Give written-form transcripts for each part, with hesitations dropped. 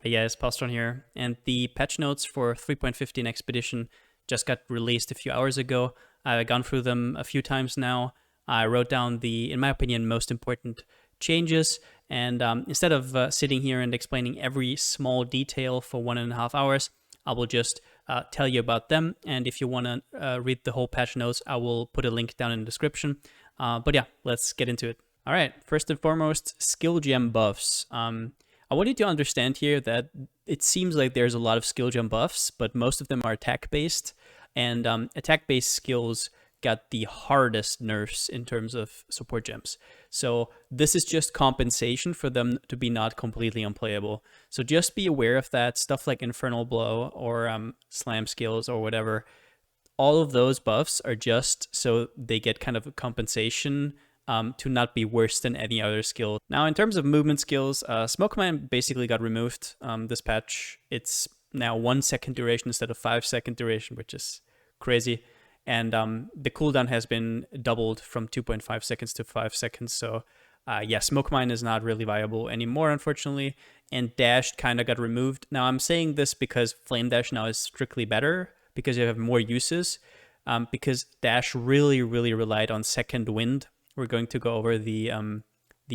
Hey guys, Palsteron here, and the patch notes for 3.15 Expedition just got released a few hours ago. I've gone through them a few times now. I wrote down the, in my opinion, most important changes, and instead of sitting here and explaining every small detail for 1.5 hours, I will just tell you about them, and if you want to read the whole patch notes, I will put a link down in the description. But yeah, let's get into it. All right, first and foremost, skill gem buffs. I want you to understand here that it seems like there's a lot of skill gem buffs, but most of them are attack-based, and attack-based skills got the hardest nerfs in terms of support gems. So this is just compensation for them to be not completely unplayable. So just be aware of that. Stuff like Infernal Blow or Slam skills or whatever, all of those buffs are just so they get kind of a compensation to not be worse than any other skill. Now, in terms of movement skills, Smoke Mine basically got removed this patch. It's now 1 second duration instead of 5 second duration, which is crazy. And the cooldown has been doubled from 2.5 seconds to 5 seconds. So yeah, Smoke Mine is not really viable anymore, unfortunately. And Dash kind of got removed. Now, I'm saying this because Flame Dash now is strictly better because you have more uses. Because Dash really relied on Second Wind. We're going to go over the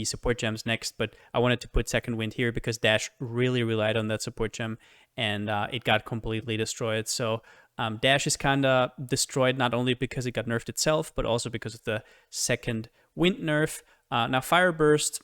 support gems next, but I wanted to put Second Wind here because Dash really relied on that support gem, and it got completely destroyed. So Dash is kind of destroyed not only because it got nerfed itself, but also because of the Second Wind nerf. Now Fire Burst,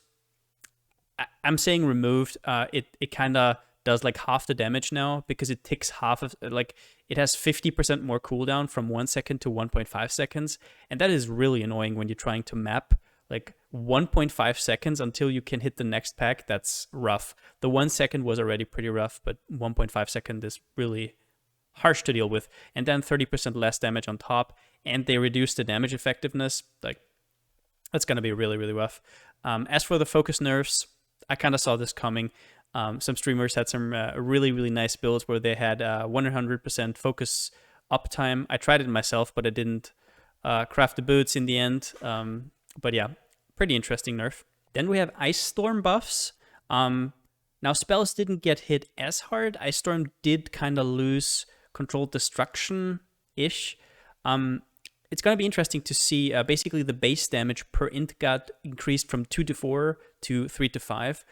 I'm saying removed. It kind of does like half the damage now because it takes half of, like, it has 50% more cooldown from 1 second to 1.5 seconds. And that is really annoying when you're trying to map like 1.5 seconds until you can hit the next pack. That's rough. The 1 second was already pretty rough, but 1.5 second is really harsh to deal with. And then 30% less damage on top. And they reduce the damage effectiveness. Like, that's going to be really rough. As for the focus nerfs, I kind of saw this coming. Some streamers had some really nice builds where they had 100% focus uptime. I tried it myself, but I didn't craft the boots in the end. But yeah, pretty interesting nerf. Then we have Ice Storm buffs. Now, spells didn't get hit as hard. Ice Storm did kind of lose Controlled Destruction-ish. It's going to be interesting to see. Basically, the base damage per int got increased from 2 to 4 to 3 to 5.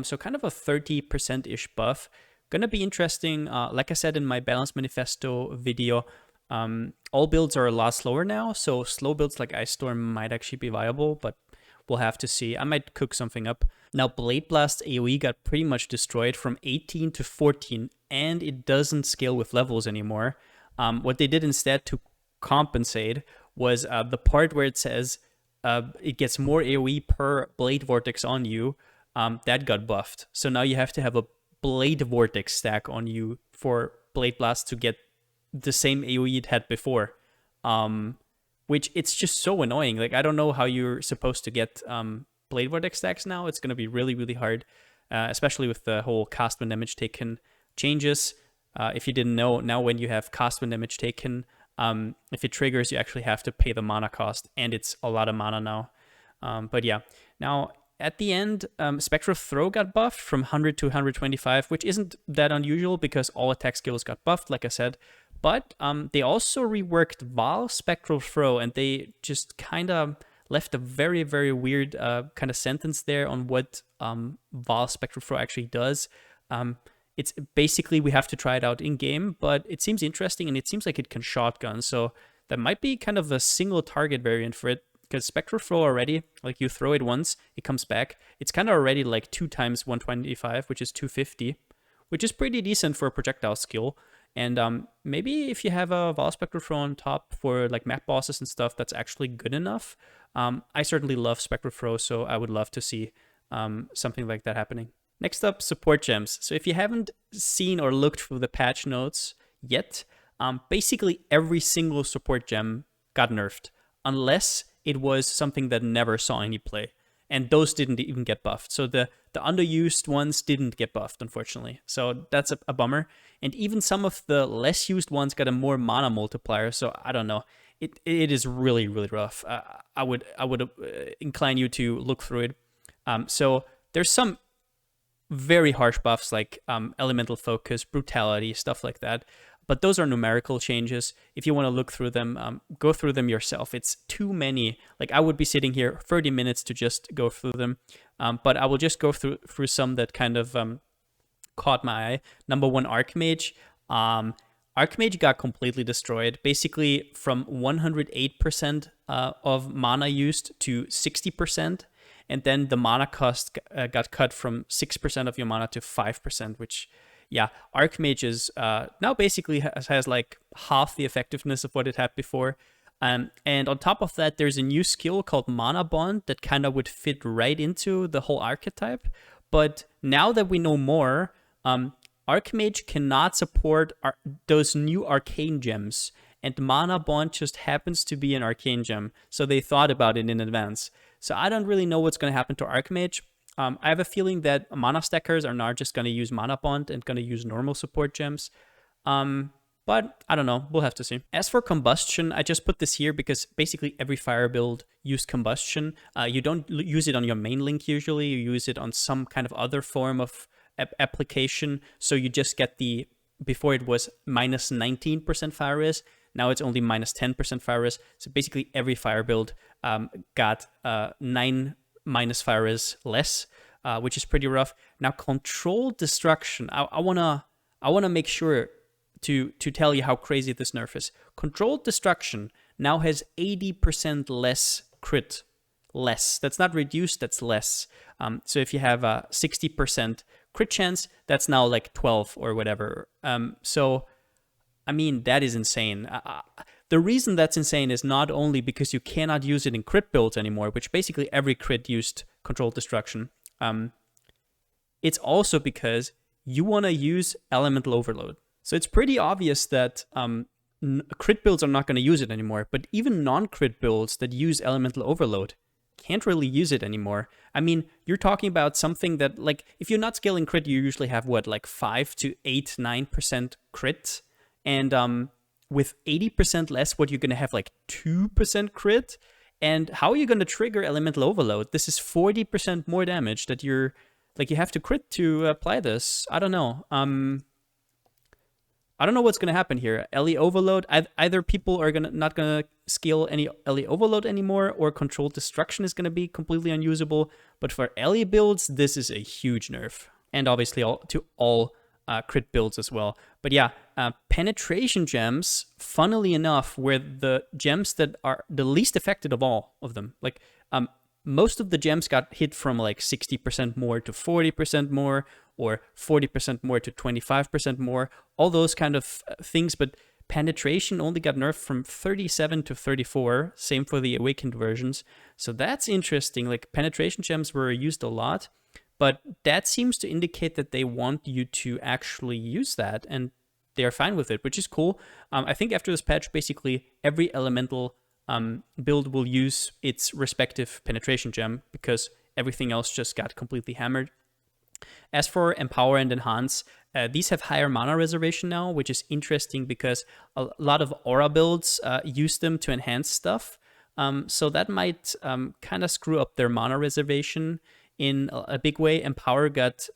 So kind of a 30%-ish buff. Gonna be interesting. Like I said in my Balance Manifesto video, all builds are a lot slower now, so slow builds like Ice Storm might actually be viable, but we'll have to see. I might cook something up. Now, Blade Blast AoE got pretty much destroyed from 18 to 14, and it doesn't scale with levels anymore. What they did instead to compensate was the part where it says it gets more AoE per Blade Vortex on you. That got buffed. So now you have to have a Blade Vortex stack on you for Blade Blast to get the same AoE it had before. Which it's just so annoying. Like, I don't know how you're supposed to get Blade Vortex stacks now. It's going to be really hard, especially with the whole cast when damage taken changes. If you didn't know, now when you have cast when damage taken, if it triggers, you actually have to pay the mana cost, and it's a lot of mana now. But yeah, now at the end, Spectral Throw got buffed from 100 to 125, which isn't that unusual because all attack skills got buffed, like I said. But they also reworked Val Spectral Throw, and they just kind of left a very weird kind of sentence there on what Val Spectral Throw actually does. It's basically, we have to try it out in-game, but it seems interesting, and it seems like it can shotgun, so that might be kind of a single target variant for it. Because Spectral Throw already, like, you throw it once, it comes back. It's kind of already like 2 times 125, which is 250, which is pretty decent for a projectile skill. And maybe if you have a Val Spectral Throw on top for like map bosses and stuff, that's actually good enough. I certainly love Spectral Throw, so I would love to see something like that happening. Next up, support gems. So if you haven't seen or looked through the patch notes yet, basically every single support gem got nerfed, unless it was something that never saw any play. And those didn't even get buffed. So the underused ones didn't get buffed, unfortunately. So that's a bummer. And even some of the less used ones got a more mana multiplier. So I don't know. It is really rough. I would incline you to look through it. So there's some very harsh buffs like elemental focus, brutality, stuff like that. But those are numerical changes. If you want to look through them, go through them yourself. It's too many. Like, I would be sitting here 30 minutes to just go through them. But I will just go through some that kind of caught my eye. Number one, Archmage. Archmage got completely destroyed. Basically, from 108% of mana used to 60%. And then the mana cost got cut from 6% of your mana to 5%, which, yeah, Archmage is now basically has like half the effectiveness of what it had before. And on top of that, there's a new skill called Mana Bond that kind of would fit right into the whole archetype. But now that we know more, Archmage cannot support those new arcane gems. And Mana Bond just happens to be an arcane gem. So they thought about it in advance. So I don't really know what's going to happen to Archmage. I have a feeling that mana stackers are not just going to use Mana Bond and going to use normal support gems. But I don't know. We'll have to see. As for Combustion, I just put this here because basically every fire build used Combustion. You don't use it on your main link usually. You use it on some kind of other form of application. So you just get the... Before it was minus 19% fire res. Now it's only minus 10% fire res. So basically every fire build got 9 minus fire res less, which is pretty rough. Now Controlled Destruction. I wanna make sure to tell you how crazy this nerf is. Controlled Destruction now has 80% less crit. Less. That's not reduced, that's less. So if you have a 60% crit chance, that's now like 12 or whatever. So, I mean, that is insane. The reason that's insane is not only because you cannot use it in crit builds anymore, which basically every crit used Controlled Destruction. It's also because you want to use Elemental Overload. So it's pretty obvious that crit builds are not going to use it anymore, but even non-crit builds that use Elemental Overload can't really use it anymore. I mean, you're talking about something that, like, if you're not scaling crit, you usually have, what, like 5 to 8, 9% crit? And with 80% less, what, you're going to have, like, 2% crit? And how are you going to trigger Elemental Overload? This is 40% more damage that you're, like, you have to crit to apply this. I don't know. I don't know what's going to happen here. LE Overload, either people are not going to scale any LE Overload anymore, or Controlled Destruction is going to be completely unusable. But for LE builds, this is a huge nerf. And obviously to all crit builds as well. But yeah, Penetration gems, funnily enough, were the gems that are the least affected of all of them. Like, most of the gems got hit from like 60% more to 40% more, or 40% more to 25% more, all those kind of things. But Penetration only got nerfed from 37 to 34, same for the Awakened versions. So that's interesting. Like, Penetration gems were used a lot, but that seems to indicate that they want you to actually use that, and they're fine with it, which is cool. I think after this patch, basically every elemental build will use its respective Penetration gem, because everything else just got completely hammered. As for Empower and Enhance, these have higher mana reservation now, which is interesting because a lot of Aura builds use them to enhance stuff. So that might kind of screw up their mana reservation in a big way. Empower got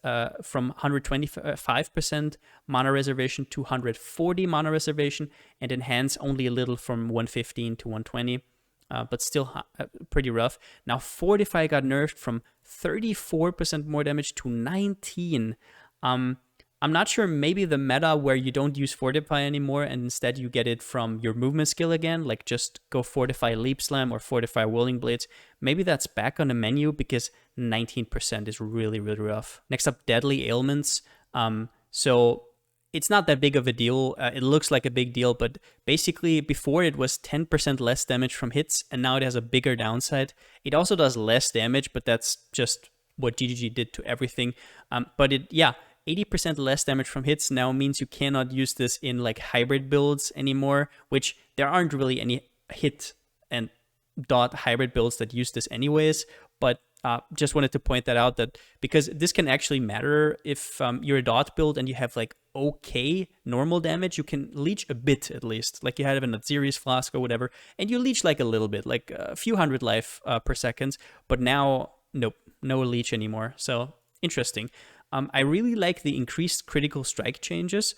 from 125% mana reservation to 140 mana reservation, and Enhance only a little from 115 to 120. But still pretty rough. Now, Fortify got nerfed from 34% more damage to 19. I'm not sure, maybe the meta where you don't use Fortify anymore and instead you get it from your movement skill again, like just go Fortify Leap Slam or Fortify Whirling Blades. Maybe that's back on the menu, because 19% is really, really rough. Next up, Deadly Ailments. So it's not that big of a deal. It looks like a big deal, but basically before it was 10% less damage from hits, and now it has a bigger downside. It also does less damage, but that's just what GGG did to everything. But 80% less damage from hits now means you cannot use this in like hybrid builds anymore, which there aren't really any hit and dot hybrid builds that use this anyways. But just wanted to point that out, that because this can actually matter if you're a dot build and you have like okay normal damage, you can leech a bit at least, like you have in a Series Flask or whatever, and you leech like a little bit, like a few hundred life per second. But now, nope, no leech anymore. So interesting. I really like the increased critical strike changes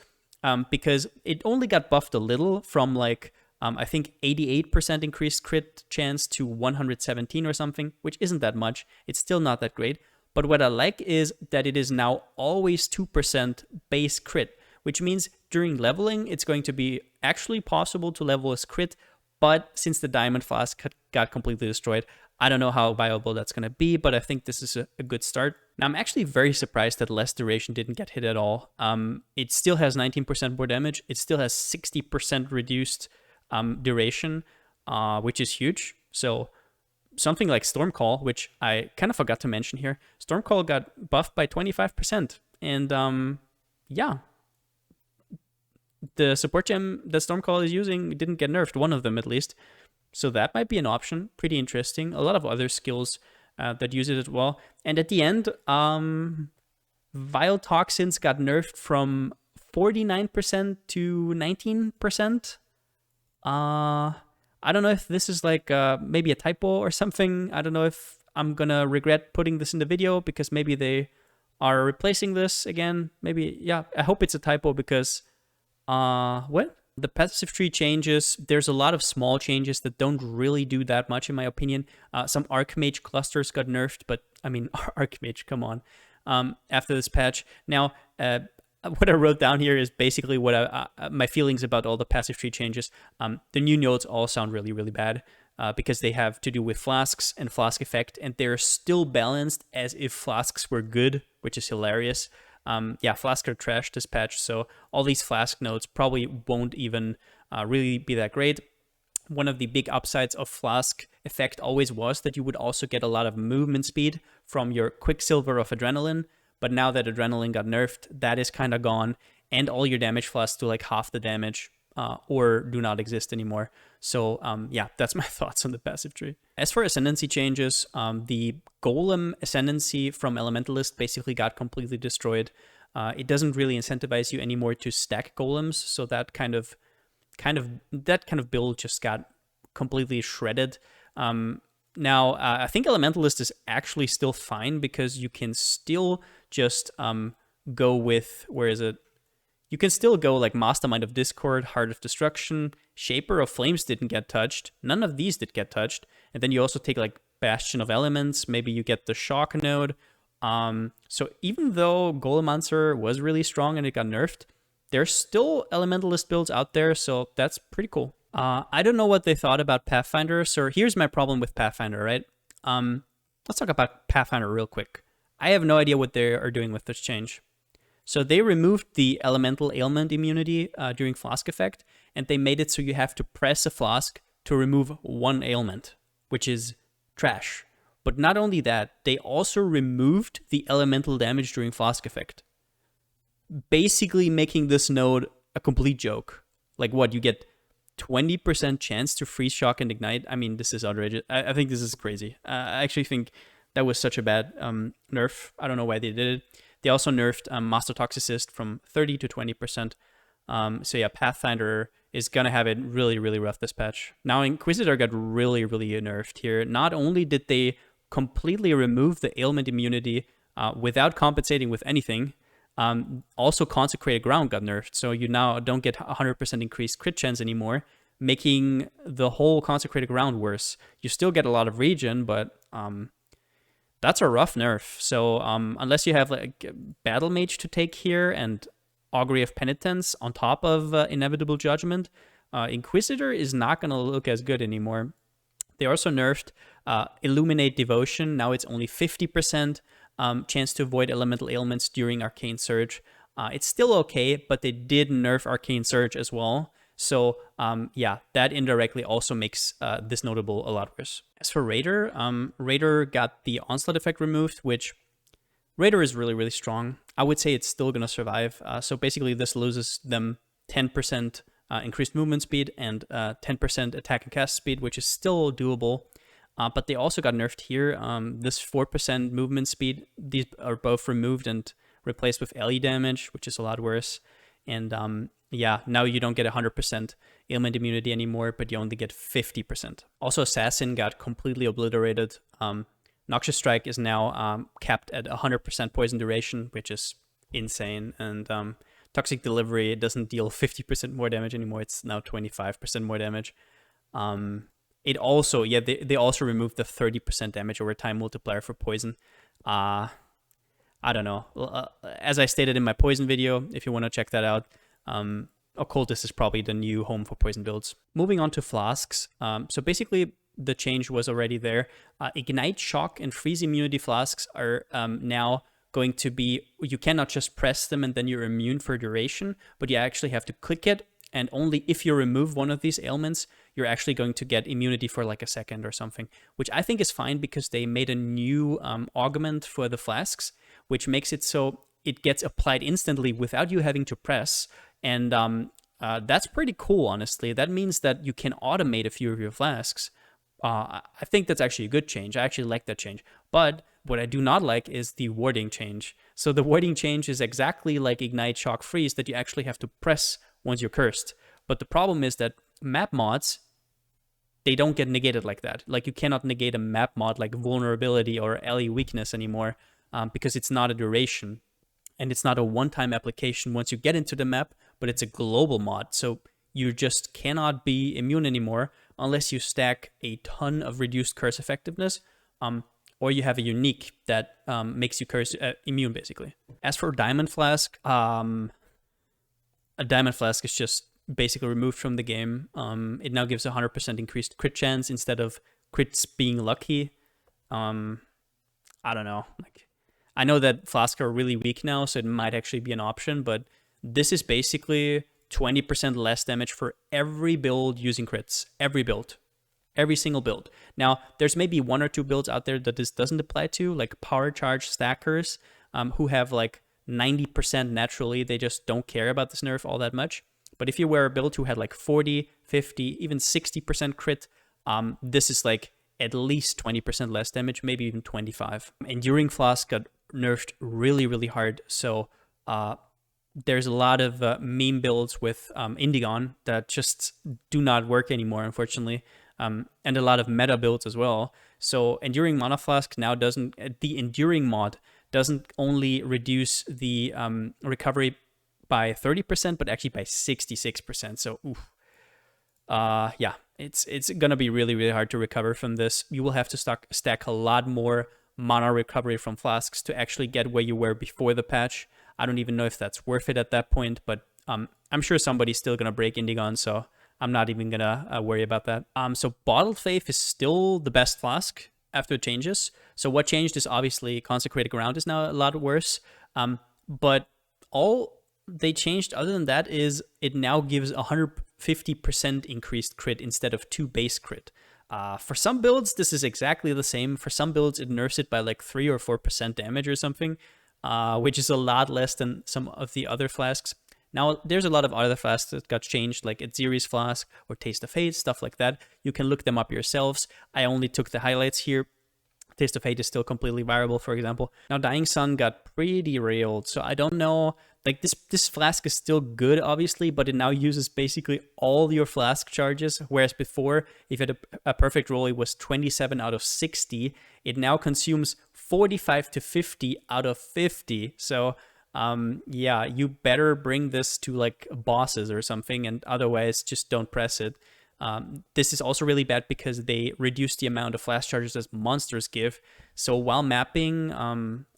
because it only got buffed a little from like, I think 88% increased crit chance to 117 or something, which isn't that much. It's still not that great. But what I like is that it is now always 2% base crit, which means during leveling, it's going to be actually possible to level as crit. But since the Diamond Flask got completely destroyed, I don't know how viable that's going to be, but I think this is a good start. Now, I'm actually very surprised that Less Duration didn't get hit at all. It still has 19% more damage. It still has 60% reduced duration, which is huge. So something like Stormcall, which I kind of forgot to mention here, Stormcall got buffed by 25%. And yeah, the support gem that Stormcall is using didn't get nerfed, one of them at least. So that might be an option. Pretty interesting. A lot of other skills that use it as well. And at the end, Vile Toxins got nerfed from 49% to 19%. I don't know if this is like maybe a typo or something. I don't know if I'm gonna regret putting this in the video because maybe they are replacing this again. Maybe, yeah, I hope it's a typo because, what? The passive tree changes, there's a lot of small changes that don't really do that much in my opinion. Some Archmage clusters got nerfed, but I mean, Archmage, come on, after this patch. Now, what I wrote down here is basically what my feelings about all the passive tree changes. The new nodes all sound really, really bad because they have to do with flasks and flask effect, and they're still balanced as if flasks were good, which is hilarious. Yeah, Flask are trash this patch, so all these Flask nodes probably won't even really be that great. One of the big upsides of Flask effect always was that you would also get a lot of movement speed from your Quicksilver of Adrenaline, but now that Adrenaline got nerfed, that is kind of gone, and all your damage flasks do like half the damage or do not exist anymore. So yeah, that's my thoughts on the passive tree. As for Ascendancy changes, the Golem Ascendancy from Elementalist basically got completely destroyed. It doesn't really incentivize you anymore to stack golems, so that kind of build just got completely shredded. Now, I think Elementalist is actually still fine because you can still just go with, where is it? You can still go like Mastermind of Discord, Heart of Destruction, Shaper of Flames didn't get touched. None of these did get touched. And then you also take like Bastion of Elements. Maybe you get the Shock node. So even though Golemancer was really strong and it got nerfed, there's still Elementalist builds out there. So that's pretty cool. I don't know what they thought about Pathfinder. So here's my problem with Pathfinder, right? Let's talk about Pathfinder real quick. I have no idea what they are doing with this change. So they removed the elemental ailment immunity during Flask effect, and they made it so you have to press a Flask to remove one ailment, which is trash. But not only that, they also removed the elemental damage during Flask effect, basically making this node a complete joke. Like what, you get 20% chance to freeze, shock, and ignite? I mean, this is outrageous. I think this is crazy. I actually think that was such a bad nerf. I don't know why they did it. They also nerfed Master Toxicist from 30 to 20%. So yeah, Pathfinder is going to have it really, really rough this patch. Now, Inquisitor got really, really nerfed here. Not only did they completely remove the ailment immunity without compensating with anything, also Consecrated Ground got nerfed. So you now don't get 100% increased crit chance anymore, making the whole Consecrated Ground worse. You still get a lot of regen, but that's a rough nerf. So unless you have like Battle Mage to take here and Augury of Penitence on top of Inevitable Judgment, Inquisitor is not going to look as good anymore. They also nerfed Illuminate Devotion. Now it's only 50% chance to avoid elemental ailments during Arcane Surge. It's still okay, but they did nerf Arcane Surge as well. So yeah, that indirectly also makes this notable a lot worse. As for Raider, Raider got the Onslaught effect removed, which Raider is really, really strong. I would say it's still going to survive. So basically this loses them 10% increased movement speed and 10% attack and cast speed, which is still doable. But they also got nerfed here. This 4% movement speed, these are both removed and replaced with LE damage, which is a lot worse. And yeah, now you don't get 100% ailment immunity anymore, but you only get 50%. Also, Assassin got completely obliterated. Noxious Strike is now capped at 100% poison duration, which is insane. And Toxic Delivery doesn't deal 50% more damage anymore. It's now 25% more damage. It also, they also removed the 30% damage over time multiplier for poison. I don't know. As I stated in my poison video, if you want to check that out, Occultist is probably the new home for poison builds. Moving on to flasks. So basically, the change was already there. Ignite, Shock, and Freeze immunity flasks are now going to be, you cannot just press them and then you're immune for duration, but you actually have to click it. And only if you remove one of these ailments, you're actually going to get immunity for like a second or something, which I think is fine because they made a new augment for the flasks, which makes it so it gets applied instantly without you having to press. And that's pretty cool, honestly. That means that you can automate a few of your flasks. I think that's actually a good change. I actually like that change. But what I do not like is the warding change. So the warding change is exactly like Ignite, Shock, Freeze, that you actually have to press once you're cursed. But the problem is that map mods, they don't get negated like that. Like you cannot negate a map mod like Vulnerability or LE Weakness anymore because it's not a duration. And it's not a one-time application once you get into the map, but it's a global mod. So you just cannot be immune anymore unless you stack a ton of reduced curse effectiveness, or you have a unique that makes you curse immune, basically. As for Diamond Flask, a Diamond Flask is just basically removed from the game. It now gives 100% increased crit chance instead of crits being lucky. I don't know. I know that Flask are really weak now, so it might actually be an option, but this is basically 20% less damage for every build using crits. Every build. Every single build. Now, there's maybe one or two builds out there that this doesn't apply to, like Power Charge Stackers, who have like 90% naturally. They just don't care about this nerf all that much. But if you were a build who had like 40, 50, even 60% crit, this is like at least 20% less damage, maybe even 25. Enduring Flask got nerfed really, really hard. So there's a lot of meme builds with Indigon that just do not work anymore, unfortunately. And a lot of meta builds as well. So Enduring Mana Flask now doesn't, the Enduring mod doesn't only reduce the recovery by 30%, but actually by 66%. So, oof. Yeah, it's gonna be really, really hard to recover from this. You will have to stack a lot more mana recovery from flasks to actually get where you were before the patch. I don't even know if that's worth it at that point, but I'm sure somebody's still gonna break Indigon, so I'm not even gonna worry about that. So Bottled Faith is still the best flask after it changes. So what changed is obviously Consecrated Ground is now a lot worse, but all they changed other than that is it now gives 150% increased crit instead of 2 base crit. For some builds, this is exactly the same. For some builds, it nerfs it by like 3 or 4% damage or something, which is a lot less than some of the other flasks. Now, there's a lot of other flasks that got changed, like Edziri's Flask or Taste of Fate, stuff like that. You can look them up yourselves. I only took the highlights here. Taste of Fate is still completely viable, for example. Now, Dying Sun got pretty railed, so I don't know. Like, this flask is still good, obviously, but it now uses basically all your flask charges, whereas before, if you had a perfect roll, it was 27 out of 60. It now consumes 45 to 50 out of 50. So, yeah, you better bring this to, like, bosses or something, and otherwise, just don't press it. This is also really bad because they reduce the amount of flash charges that monsters give. So while mapping,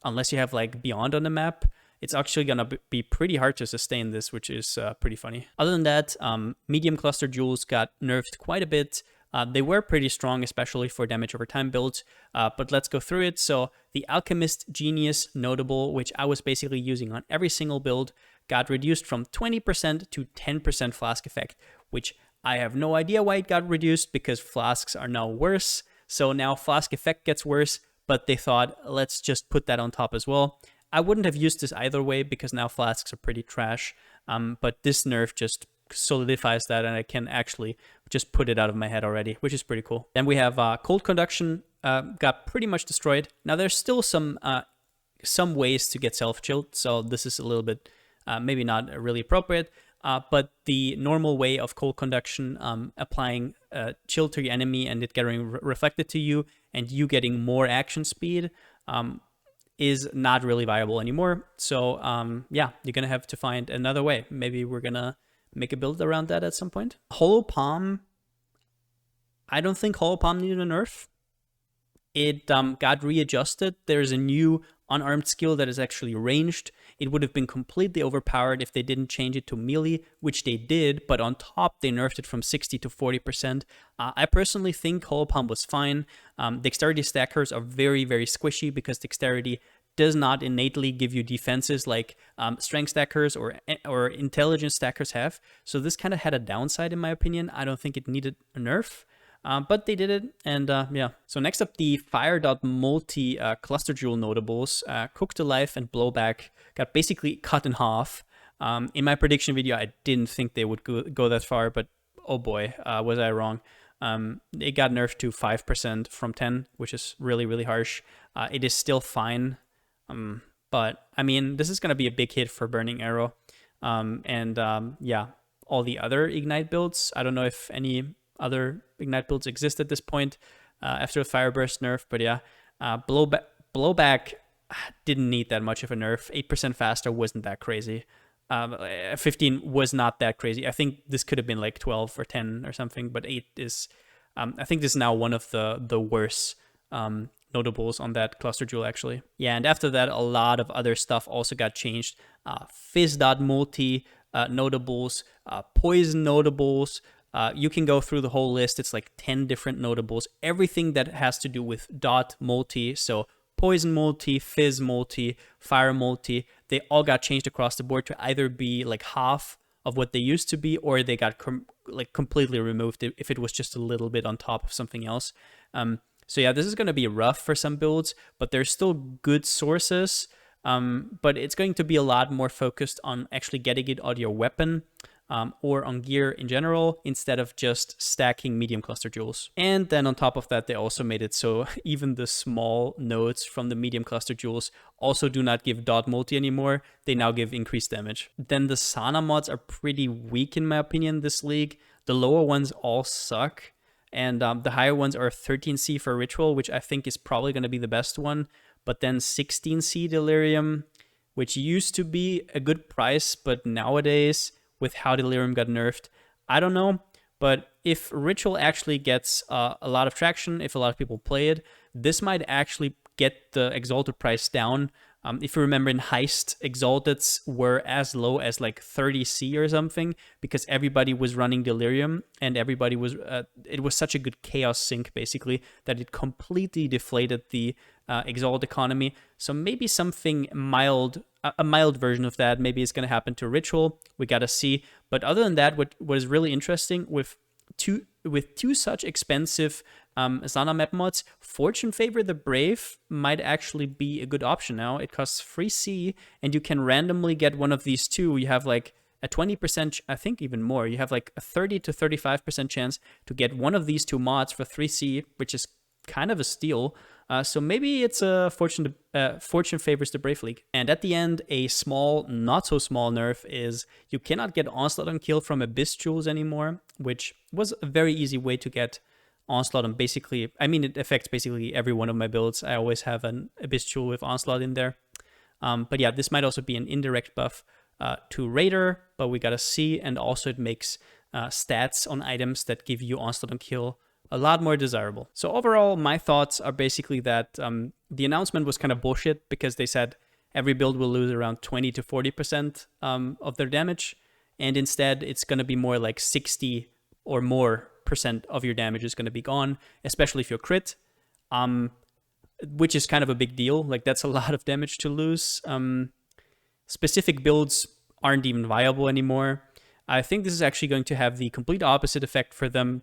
unless you have like Beyond on the map, it's actually gonna be pretty hard to sustain this, which is pretty funny. Other than that, medium cluster jewels got nerfed quite a bit. They were pretty strong, especially for damage over time builds, but let's go through it. So the Alchemist Genius Notable, which I was basically using on every single build, got reduced from 20% to 10% flask effect, which I have no idea why it got reduced because flasks are now worse. So now flask effect gets worse, but they thought, let's just put that on top as well. I wouldn't have used this either way because now flasks are pretty trash. But this nerf just solidifies that, and I can actually just put it out of my head already, which is pretty cool. Then we have Cold Conduction got pretty much destroyed. Now there's still some ways to get self-chilled, so this is a little bit maybe not really appropriate. but the normal way of cold conduction, applying chill to your enemy and it getting reflected to you and you getting more action speed, is not really viable anymore. So yeah, you're gonna have to find another way. Maybe we're gonna make a build around that at some point. Hollow Palm, I don't think Hollow Palm needed a nerf. It got readjusted. There's a new unarmed skill that is actually ranged. It would have been completely overpowered if they didn't change it to melee, which they did, but on top, they nerfed it from 60 to 40%. I personally think Hollow Palm was fine. Dexterity stackers are very, very squishy because dexterity does not innately give you defenses like strength stackers or intelligence stackers have. So this kind of had a downside in my opinion. I don't think it needed a nerf. But they did it, and yeah. So next up, the Fire.multi cluster jewel notables, Cooked Alive and Blowback, got basically cut in half. In my prediction video, I didn't think they would go that far, but oh boy, was I wrong. It got nerfed to 5% from 10, which is really, really harsh. It is still fine, but I mean, this is going to be a big hit for Burning Arrow. Yeah, all the other Ignite builds, I don't know if any other Ignite builds exist at this point after the Fireburst nerf, but yeah, Blowback didn't need that much of a nerf. 8% faster wasn't that crazy. 15 was not that crazy. I think this could have been like 12 or 10 or something, but 8 is, I think this is now one of the worst notables on that cluster jewel actually. Yeah, and after that, a lot of other stuff also got changed. Fizz.multi notables, Poison notables. You can go through the whole list. It's like 10 different notables. Everything that has to do with dot multi, so Poison multi, Fizz multi, Fire multi, they all got changed across the board to either be like half of what they used to be, or they got like completely removed if it was just a little bit on top of something else. So yeah, this is going to be rough for some builds, but there's still good sources. But it's going to be a lot more focused on actually getting it on your weapon. Or on gear in general, instead of just stacking medium cluster jewels. And then on top of that, they also made it so even the small nodes from the medium cluster jewels also do not give dot multi anymore. They now give increased damage. Then the Zana mods are pretty weak in my opinion this league. The lower ones all suck. And the higher ones are 13C for Ritual, which I think is probably going to be the best one. But then 16C Delirium, which used to be a good price, but nowadays, with how Delirium got nerfed, I don't know. But if Ritual actually gets a lot of traction, if a lot of people play it, this might actually get the Exalted price down. If you remember in Heist, Exalteds were as low as like 30C or something because everybody was running Delirium and everybody was, it was such a good chaos sync basically that it completely deflated the Exalt economy. So maybe something mild, a mild version of that, maybe it's going to happen to Ritual. We got to see. But other than that, what is really interesting with two such expensive Zana map mods, Fortune Favor the Brave might actually be a good option now. It costs 3C, and you can randomly get one of these two. You have like a 20%, I think even more. You have like a 30 to 35% chance to get one of these two mods for 3C, which is kind of a steal. So maybe it's a Fortune Favors the Brave League. And at the end, a small, not so small nerf is you cannot get Onslaught on Kill from Abyss Jewels anymore, which was a very easy way to get Onslaught on basically, I mean, it affects basically every one of my builds. I always have an Abyss Jewel with Onslaught in there. But yeah, this might also be an indirect buff to Raider, but we gotta see. And also it makes stats on items that give you Onslaught on Kill a lot more desirable. So overall, my thoughts are basically that the announcement was kind of bullshit because they said every build will lose around 20 to 40% of their damage. And instead, it's going to be more like 60 or more % of your damage is going to be gone, especially if you're crit, which is kind of a big deal. Like that's a lot of damage to lose. Specific builds aren't even viable anymore. I think this is actually going to have the complete opposite effect for them.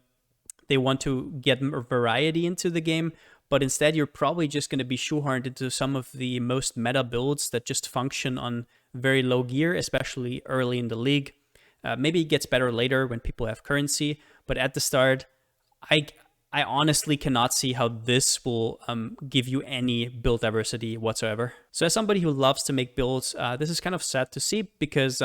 They want to get more variety into the game, but instead you're probably just going to be shoehorned into some of the most meta builds that just function on very low gear, especially early in the league. Maybe it gets better later when people have currency, but at the start, I honestly cannot see how this will give you any build diversity whatsoever. So as somebody who loves to make builds, this is kind of sad to see because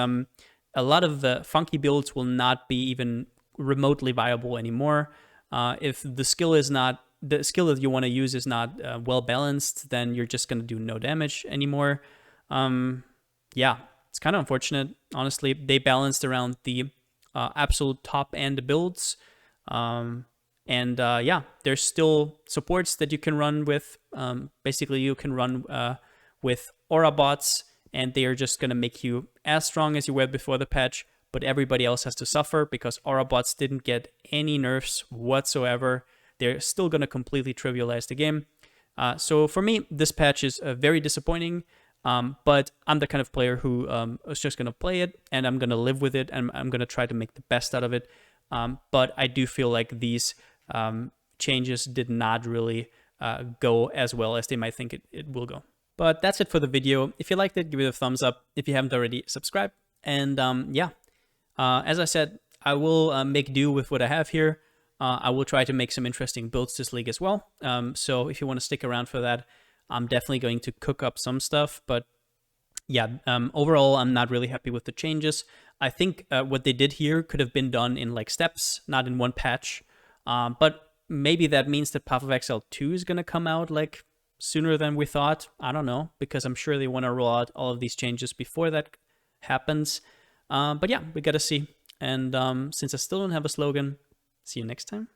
a lot of the funky builds will not be even remotely viable anymore. If the skill that you want to use is not well balanced, then you're just going to do no damage anymore. Yeah, it's kind of unfortunate. Honestly, they balanced around the absolute top end builds. Yeah, there's still supports that you can run with. Basically, you can run with Aurabots, and they are just going to make you as strong as you were before the patch, but everybody else has to suffer because Aurabots didn't get any nerfs whatsoever. They're still going to completely trivialize the game. So for me, this patch is very disappointing, but I'm the kind of player who is just going to play it, and I'm going to live with it, and I'm going to try to make the best out of it. But I do feel like these changes did not really go as well as they might think it will go. But that's it for the video. If you liked it, give it a thumbs up. If you haven't already, subscribe. And yeah, as I said, I will make do with what I have here. I will try to make some interesting builds this league as well. So if you want to stick around for that, I'm definitely going to cook up some stuff. But yeah, overall, I'm not really happy with the changes. I think what they did here could have been done in like steps, not in one patch. But maybe that means that Path of Exile 2 is going to come out like sooner than we thought. I don't know, because I'm sure they want to roll out all of these changes before that happens. But yeah, we got to see. And since I still don't have a slogan, see you next time.